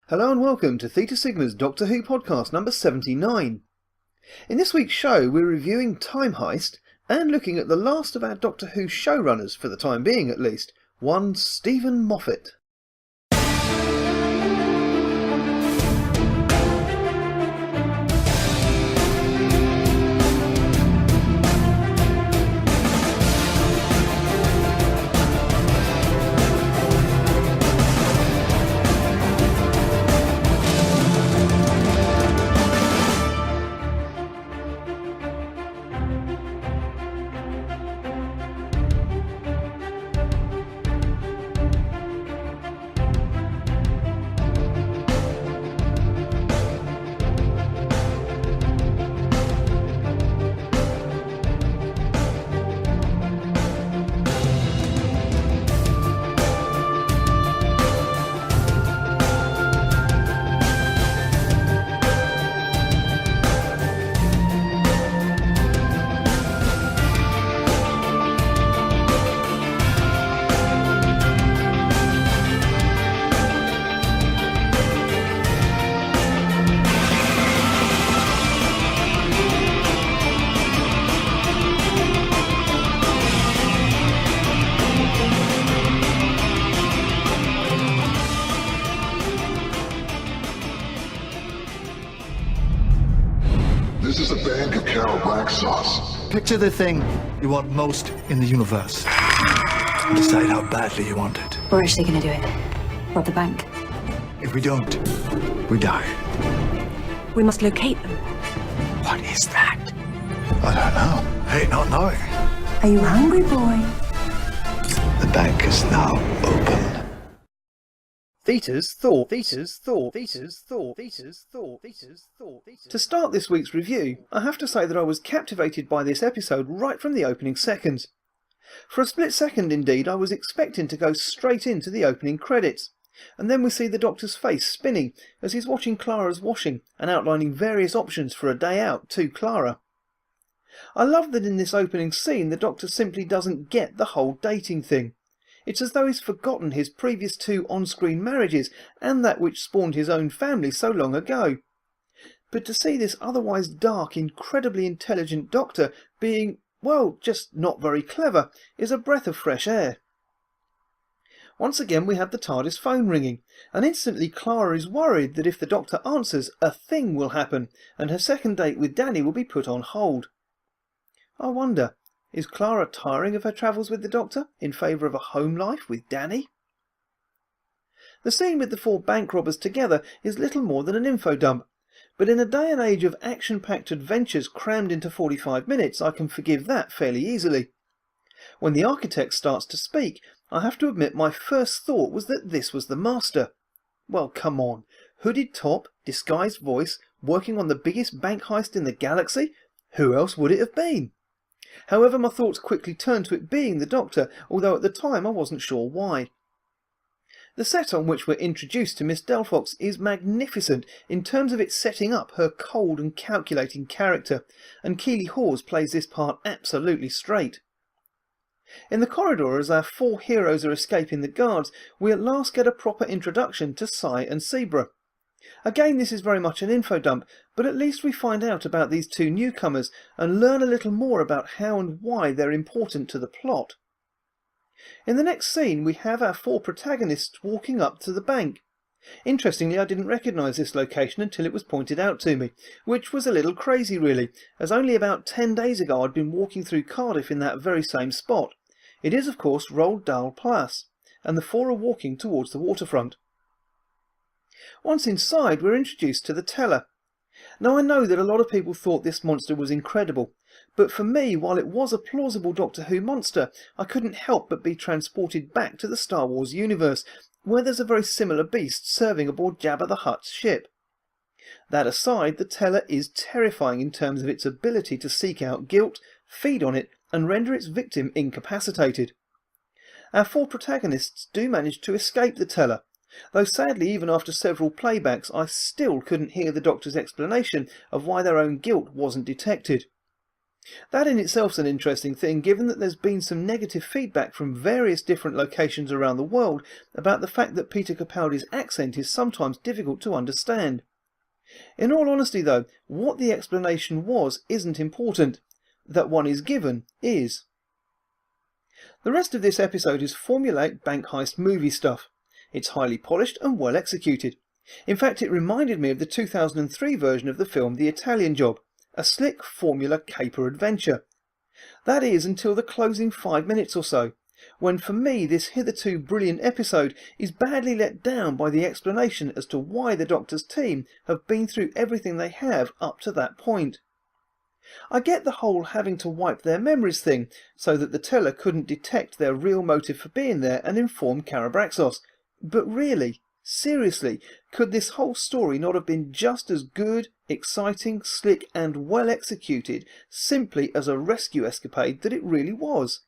Hello and welcome to Theta Sigma's Doctor Who podcast number 79. In this week's show we're reviewing Time Heist and looking at the last of our Doctor Who showrunners, for the time being at least, one Stephen Moffatt. This is a bank of Carol Black sauce. Picture the thing you want most in the universe. And decide how badly you want it. We're actually going to do it. Rob the bank. If we don't, we die. We must locate them. What is that? I don't know. I hate not knowing. Are you hungry, boy? The bank is now open. Theta's Thought. To start this week's review, I have to say that I was captivated by this episode right from the opening seconds. For a split second indeed, I was expecting to go straight into the opening credits, and then we see the Doctor's face spinning as he's watching Clara's washing and outlining various options for a day out to Clara. I love that in this opening scene the Doctor simply doesn't get the whole dating thing. It's as though he's forgotten his previous two on-screen marriages and that which spawned his own family so long ago. But to see this otherwise dark, incredibly intelligent Doctor being, well, just not very clever is a breath of fresh air. Once again we have the TARDIS phone ringing, and instantly Clara is worried that if the Doctor answers, a thing will happen, and her second date with Danny will be put on hold. I wonder, is Clara tiring of her travels with the Doctor in favour of a home life with Danny? The scene with the four bank robbers together is little more than an info dump, but in a day and age of action-packed adventures crammed into 45 minutes, I can forgive that fairly easily. When the architect starts to speak, I have to admit my first thought was that this was the Master. Well, come on. Hooded top, disguised voice, working on the biggest bank heist in the galaxy? Who else would it have been? However, my thoughts quickly turned to it being the Doctor, although at the time I wasn't sure why. The set on which we're introduced to Miss Delphox is magnificent in terms of its setting up her cold and calculating character, and Keeley Hawes plays this part absolutely straight. In the corridor, as our four heroes are escaping the guards, we at last get a proper introduction to Psi and Zebra. Again, this is very much an info dump, but at least we find out about these two newcomers and learn a little more about how and why they're important to the plot. In the next scene, we have our four protagonists walking up to the bank. Interestingly, I didn't recognise this location until it was pointed out to me, which was a little crazy really, as only about 10 days ago I'd been walking through Cardiff in that very same spot. It is, of course, Roald Dahl Place, and the four are walking towards the waterfront. Once inside, we're introduced to the teller. Now I know that a lot of people thought this monster was incredible, but for me, while it was a plausible Doctor Who monster, I couldn't help but be transported back to the Star Wars universe, where there's a very similar beast serving aboard Jabba the Hutt's ship. That aside, the teller is terrifying in terms of its ability to seek out guilt, feed on it, and render its victim incapacitated. Our four protagonists do manage to escape the teller, though sadly even after several playbacks I still couldn't hear the Doctor's explanation of why their own guilt wasn't detected. That in itself's an interesting thing, given that there's been some negative feedback from various different locations around the world about the fact that Peter Capaldi's accent is sometimes difficult to understand. In all honesty though, what the explanation was isn't important. That one is given is. The rest of this episode is formulaic bank heist movie stuff. It's highly polished and well executed. In fact, it reminded me of the 2003 version of the film The Italian Job, a slick formula caper adventure. That is until the closing 5 minutes or so, when for me this hitherto brilliant episode is badly let down by the explanation as to why the Doctor's team have been through everything they have up to that point. I get the whole having to wipe their memories thing, so that the teller couldn't detect their real motive for being there and inform Karabraxos, but really, seriously, could this whole story not have been just as good, exciting, slick and well executed simply as a rescue escapade that it really was?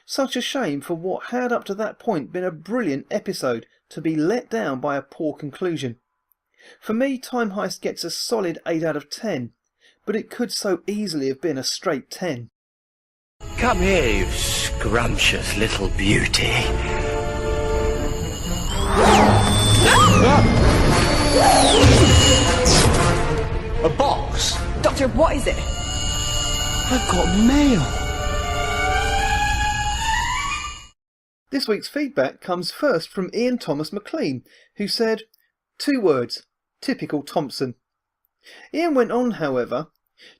Such a shame for what had up to that point been a brilliant episode to be let down by a poor conclusion. For me, Time Heist gets a solid 8 out of 10, but it could so easily have been a straight 10. Come here, you scrumptious little beauty. A box? Doctor, what is it? I've got mail. This week's feedback comes first from Ian Thomas McLean, who said, 2 words, typical Thompson. Ian went on, however,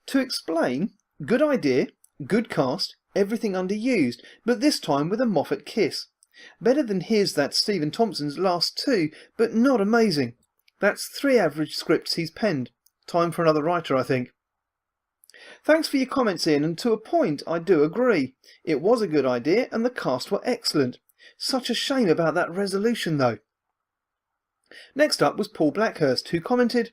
to explain, good idea, good cast, everything underused, but this time with a Moffatt kiss. Better than that's Stephen Thompson's last 2, but not amazing. That's 3 average scripts he's penned. Time for another writer, I think. Thanks for your comments, Ian, and to a point I do agree. It was a good idea and the cast were excellent. Such a shame about that resolution though. Next up was Paul Blackhurst, who commented,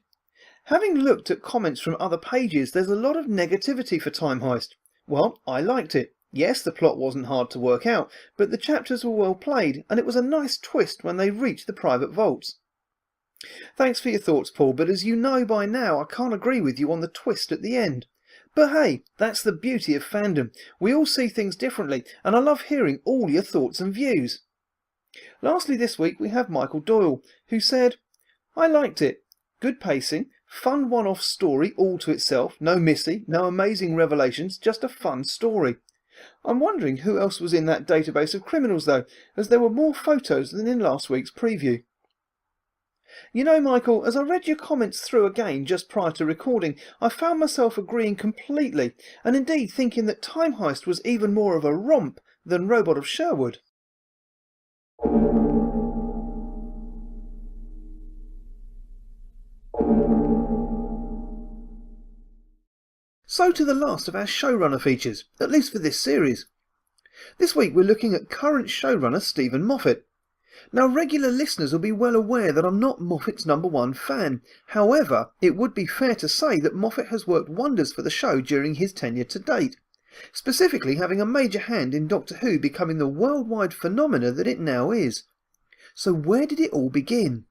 having looked at comments from other pages, there's a lot of negativity for Time Heist. Well, I liked it. Yes, the plot wasn't hard to work out, but the chapters were well played, and it was a nice twist when they reached the private vaults. Thanks for your thoughts, Paul, but as you know by now, I can't agree with you on the twist at the end. But hey, that's the beauty of fandom. We all see things differently, and I love hearing all your thoughts and views. Lastly this week we have Michael Doyle, who said, I liked it. Good pacing, fun one-off story all to itself, no Missy, no amazing revelations, just a fun story. I'm wondering who else was in that database of criminals though, as there were more photos than in last week's preview. You know, Michael, as I read your comments through again just prior to recording, I found myself agreeing completely, and indeed thinking that Time Heist was even more of a romp than Robot of Sherwood. So to the last of our showrunner features, at least for this series. This week we're looking at current showrunner Stephen Moffatt. Now regular listeners will be well aware that I'm not Moffat's #1 fan. However, it would be fair to say that Moffatt has worked wonders for the show during his tenure to date, specifically having a major hand in Doctor Who becoming the worldwide phenomena that it now is. So where did it all begin?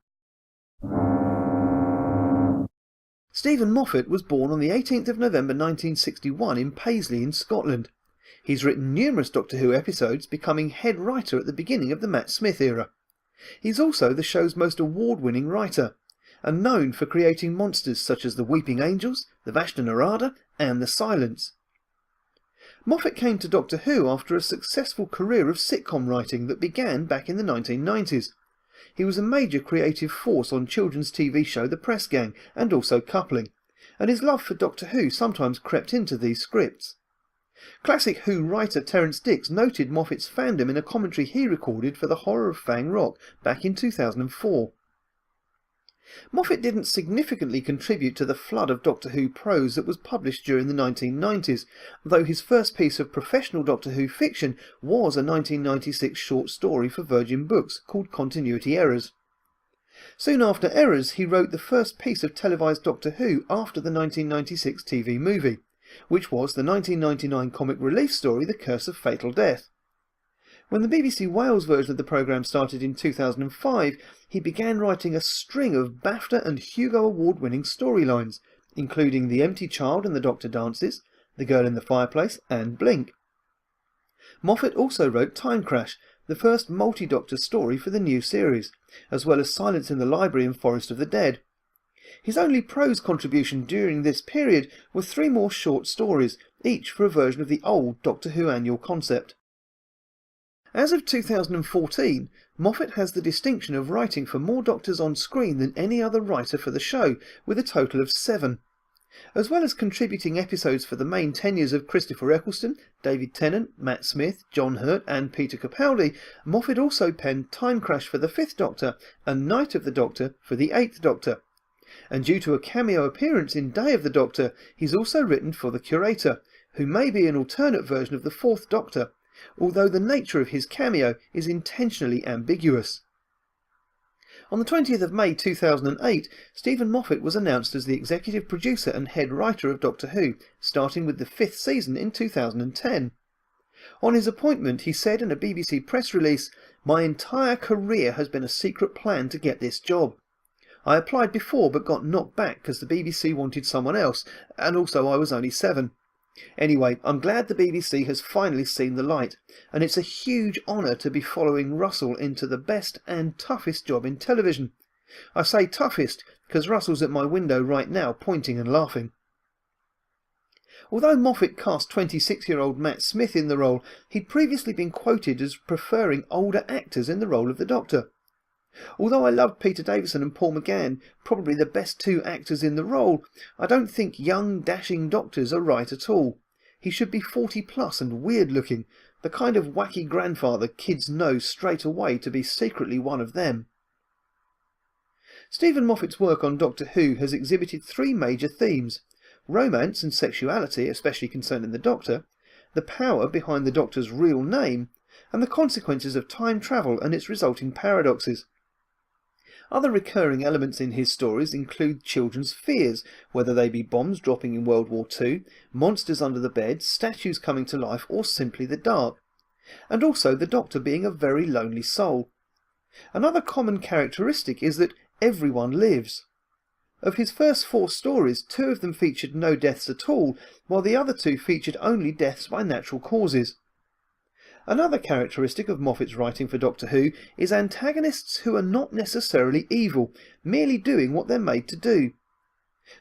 Stephen Moffatt was born on the 18th of November 1961 in Paisley in Scotland. He's written numerous Doctor Who episodes, becoming head writer at the beginning of the Matt Smith era. He's also the show's most award-winning writer, and known for creating monsters such as the Weeping Angels, the Vashta Nerada and the Silence. Moffatt came to Doctor Who after a successful career of sitcom writing that began back in the 1990s. He was a major creative force on children's TV show The Press Gang, and also Coupling, and his love for Doctor Who sometimes crept into these scripts. Classic Who writer Terence Dicks noted Moffat's fandom in a commentary he recorded for The Horror of Fang Rock back in 2004. Moffatt didn't significantly contribute to the flood of Doctor Who prose that was published during the 1990s, though his first piece of professional Doctor Who fiction was a 1996 short story for Virgin Books called Continuity Errors. Soon after Errors, he wrote the first piece of televised Doctor Who after the 1996 TV movie, which was the 1999 comic relief story The Curse of Fatal Death. When the BBC Wales version of the programme started in 2005, he began writing a string of BAFTA and Hugo Award-winning storylines, including The Empty Child and the Doctor Dances, The Girl in the Fireplace and Blink. Moffatt also wrote Time Crash, the first multi-Doctor story for the new series, as well as Silence in the Library and Forest of the Dead. His only prose contribution during this period were 3 more short stories, each for a version of the old Doctor Who annual concept. As of 2014, Moffatt has the distinction of writing for more Doctors on screen than any other writer for the show, with a total of 7. As well as contributing episodes for the main tenures of Christopher Eccleston, David Tennant, Matt Smith, John Hurt and Peter Capaldi, Moffatt also penned Time Crash for the 5th Doctor and Night of the Doctor for the 8th Doctor. And due to a cameo appearance in Day of the Doctor, he's also written for the Curator, who may be an alternate version of the 4th Doctor, although the nature of his cameo is intentionally ambiguous. On the 20th of May 2008, Stephen Moffat was announced as the executive producer and head writer of Doctor Who, starting with the 5th season in 2010. On his appointment, he said in a BBC press release, "My entire career has been a secret plan to get this job. I applied before but got knocked back because the BBC wanted someone else, and also I was only 7. Anyway, I'm glad the BBC has finally seen the light, and it's a huge honour to be following Russell into the best and toughest job in television. I say toughest because Russell's at my window right now pointing and laughing." Although Moffat cast 26-year-old Matt Smith in the role, he'd previously been quoted as preferring older actors in the role of the Doctor. "Although I loved Peter Davison and Paul McGann, probably the best 2 actors in the role, I don't think young, dashing doctors are right at all. He should be 40 plus and weird looking, the kind of wacky grandfather kids know straight away to be secretly one of them." Stephen Moffat's work on Doctor Who has exhibited 3 major themes: romance and sexuality, especially concerning the Doctor, the power behind the Doctor's real name, and the consequences of time travel and its resulting paradoxes. Other recurring elements in his stories include children's fears, whether they be bombs dropping in World War II, monsters under the bed, statues coming to life, or simply the dark. And also the Doctor being a very lonely soul. Another common characteristic is that everyone lives. Of his first 4 stories, 2 of them featured no deaths at all, while the other 2 featured only deaths by natural causes. Another characteristic of Moffat's writing for Doctor Who is antagonists who are not necessarily evil, merely doing what they're made to do.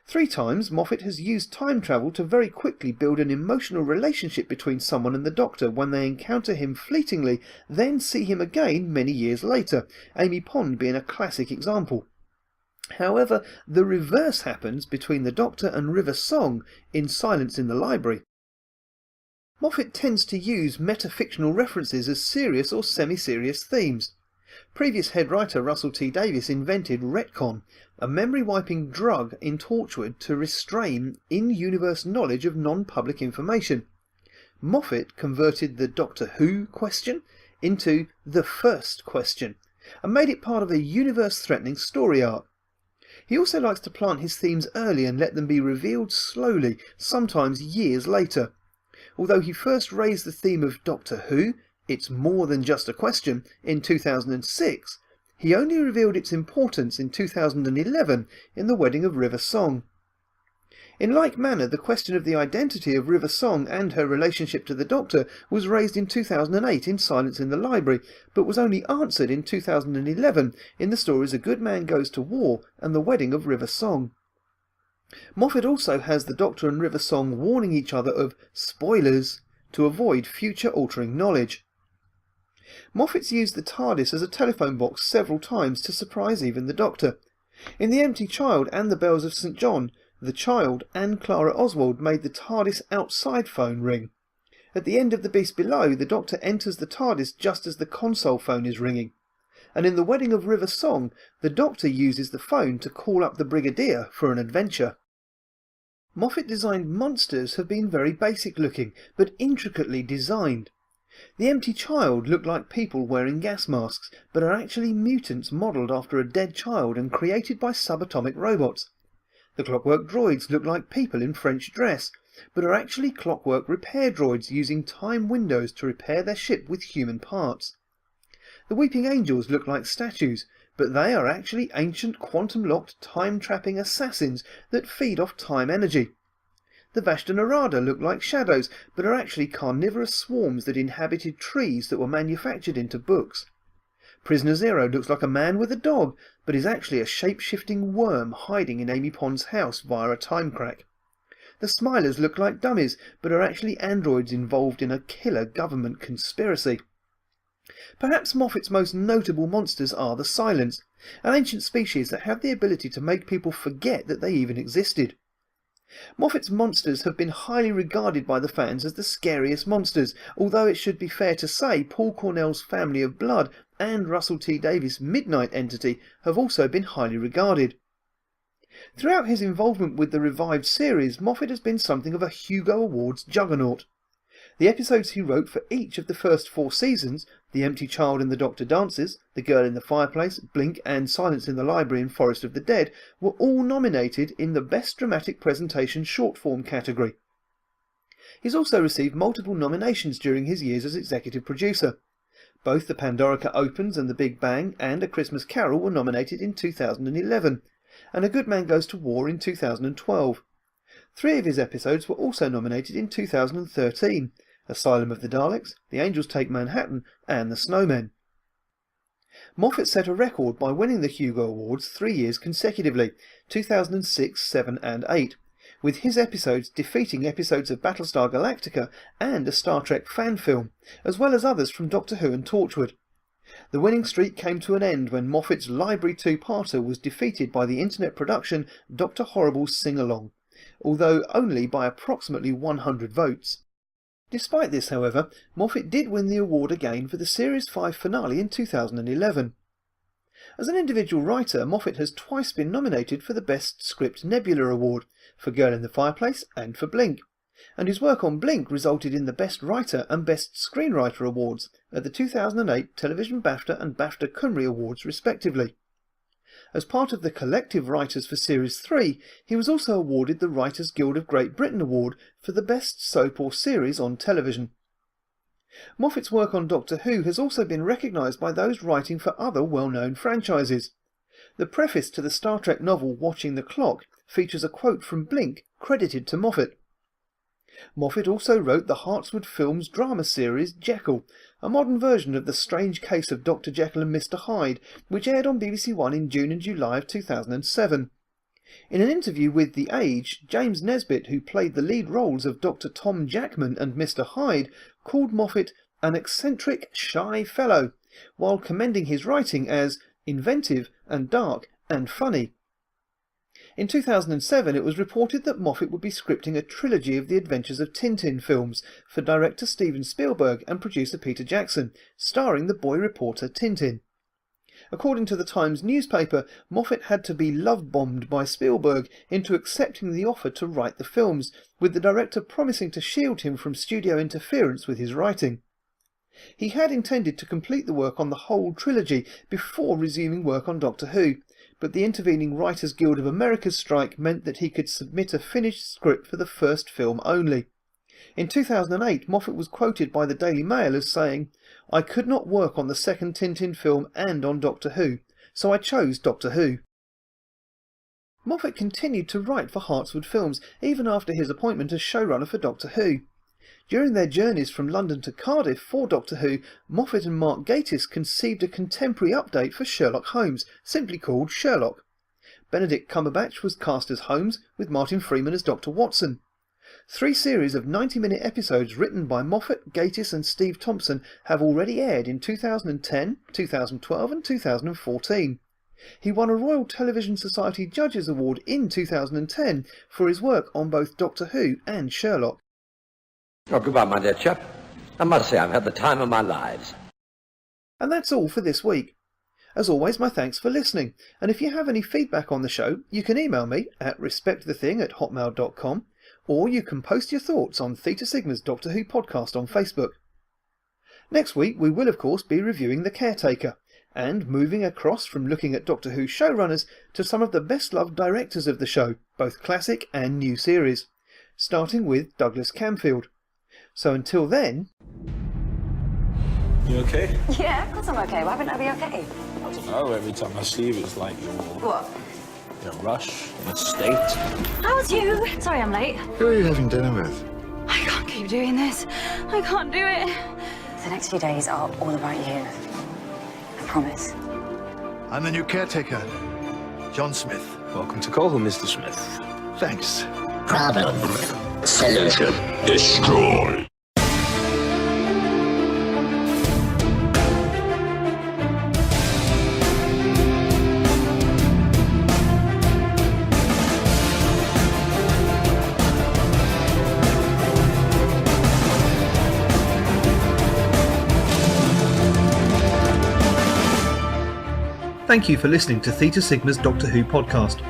3 times Moffat has used time travel to very quickly build an emotional relationship between someone and the Doctor when they encounter him fleetingly, then see him again many years later, Amy Pond being a classic example. However, the reverse happens between the Doctor and River Song in Silence in the Library. Moffat tends to use metafictional references as serious or semi-serious themes. Previous head writer Russell T Davies invented retcon, a memory-wiping drug in Torchwood to restrain in-universe knowledge of non-public information. Moffat converted the Doctor Who question into the first question, and made it part of a universe-threatening story arc. He also likes to plant his themes early and let them be revealed slowly, sometimes years later. Although he first raised the theme of Doctor Who, It's More Than Just a Question, in 2006, he only revealed its importance in 2011 in The Wedding of River Song. In like manner, the question of the identity of River Song and her relationship to the Doctor was raised in 2008 in Silence in the Library, but was only answered in 2011 in the stories A Good Man Goes to War and The Wedding of River Song. Moffat also has the Doctor and River Song warning each other of spoilers to avoid future-altering knowledge. Moffat's used the TARDIS as a telephone box several times to surprise even the Doctor. In The Empty Child and The Bells of St. John, the Child and Clara Oswald made the TARDIS outside phone ring. At the end of The Beast Below, the Doctor enters the TARDIS just as the console phone is ringing. And in The Wedding of River Song, the Doctor uses the phone to call up the Brigadier for an adventure. Moffat-designed monsters have been very basic-looking, but intricately designed. The Empty Child look like people wearing gas masks, but are actually mutants modelled after a dead child and created by subatomic robots. The Clockwork Droids look like people in French dress, but are actually clockwork repair droids using time windows to repair their ship with human parts. The Weeping Angels look like statues, but they are actually ancient quantum-locked time-trapping assassins that feed off time energy. The Vashta Nerada look like shadows, but are actually carnivorous swarms that inhabited trees that were manufactured into books. Prisoner Zero looks like a man with a dog, but is actually a shape-shifting worm hiding in Amy Pond's house via a time crack. The Smilers look like dummies, but are actually androids involved in a killer government conspiracy. Perhaps Moffat's most notable monsters are the Silents, an ancient species that have the ability to make people forget that they even existed. Moffat's monsters have been highly regarded by the fans as the scariest monsters, although it should be fair to say Paul Cornell's Family of Blood and Russell T Davies' Midnight Entity have also been highly regarded. Throughout his involvement with the revived series, Moffat has been something of a Hugo Awards juggernaut. The episodes he wrote for each of the first 4 seasons, The Empty Child and the Doctor Dances, The Girl in the Fireplace, Blink and Silence in the Library and Forest of the Dead, were all nominated in the Best Dramatic Presentation Short Form category. He's also received multiple nominations during his years as executive producer. Both The Pandorica Opens and The Big Bang and A Christmas Carol were nominated in 2011, and A Good Man Goes to War in 2012. 3 of his episodes were also nominated in 2013, Asylum of the Daleks, The Angels Take Manhattan and The Snowmen. Moffat set a record by winning the Hugo Awards 3 years consecutively, 2006, 7 and 8, with his episodes defeating episodes of Battlestar Galactica and a Star Trek fan film, as well as others from Doctor Who and Torchwood. The winning streak came to an end when Moffat's Library 2-parter was defeated by the internet production Dr. Horrible's Sing-Along, although only by approximately 100 votes. Despite this, however, Moffat did win the award again for the Series 5 finale in 2011. As an individual writer, Moffat has twice been nominated for the Best Script Nebula Award, for Girl in the Fireplace and for Blink, and his work on Blink resulted in the Best Writer and Best Screenwriter awards at the 2008 Television BAFTA and BAFTA Cymru Awards respectively. As part of the collective writers for Series 3, he was also awarded the Writers Guild of Great Britain Award for the Best Soap or Series on Television. Moffat's work on Doctor Who has also been recognised by those writing for other well-known franchises. The preface to the Star Trek novel Watching the Clock features a quote from Blink credited to Moffat. Moffat also wrote the Hartswood Films drama series Jekyll, a modern version of The Strange Case of Dr. Jekyll and Mr. Hyde, which aired on BBC One in June and July of 2007. In an interview with The Age, James Nesbitt, who played the lead roles of Dr. Tom Jackman and Mr. Hyde, called Moffat an eccentric, shy fellow, while commending his writing as inventive and dark and funny. In 2007, it was reported that Moffat would be scripting a trilogy of the Adventures of Tintin films for director Steven Spielberg and producer Peter Jackson, starring the boy reporter Tintin. According to the Times newspaper, Moffat had to be love-bombed by Spielberg into accepting the offer to write the films, with the director promising to shield him from studio interference with his writing. He had intended to complete the work on the whole trilogy before resuming work on Doctor Who, but the intervening Writers Guild of America's strike meant that he could submit a finished script for the first film only. In 2008, Moffat was quoted by the Daily Mail as saying, "I could not work on the second Tintin film and on Doctor Who, so I chose Doctor Who." Moffat continued to write for Hartswood Films even after his appointment as showrunner for Doctor Who. During their journeys from London to Cardiff for Doctor Who, Moffat and Mark Gatiss conceived a contemporary update for Sherlock Holmes, simply called Sherlock. Benedict Cumberbatch was cast as Holmes, with Martin Freeman as Dr. Watson. 3 series of 90-minute episodes written by Moffat, Gatiss and Steve Thompson have already aired in 2010, 2012 and 2014. He won a Royal Television Society Judges Award in 2010 for his work on both Doctor Who and Sherlock. Oh, goodbye, my dear chap. I must say I've had the time of my lives. And that's all for this week. As always, my thanks for listening, and if you have any feedback on the show, you can email me at respectthething@hotmail.com, or you can post your thoughts on Theta Sigma's Doctor Who podcast on Facebook. Next week we will of course be reviewing The Caretaker, and moving across from looking at Doctor Who showrunners to some of the best-loved directors of the show, both classic and new series, starting with Douglas Camfield. So until then... You okay? Yeah, of course I'm okay. Why wouldn't I be okay? I don't know, every time I see you it's like you're... What? in a rush, in a state. How's you? Sorry I'm late. Who are you having dinner with? I can't keep doing this. I can't do it. The next few days are all about you. I promise. I'm the new caretaker, John Smith. Welcome to Colville, Mr. Smith. Thanks. Problem. Solution. Destroy. Thank you for listening to Theta Sigma's Doctor Who podcast.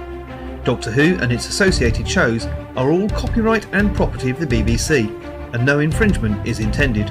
Doctor Who and its associated shows are all copyright and property of the BBC, and no infringement is intended.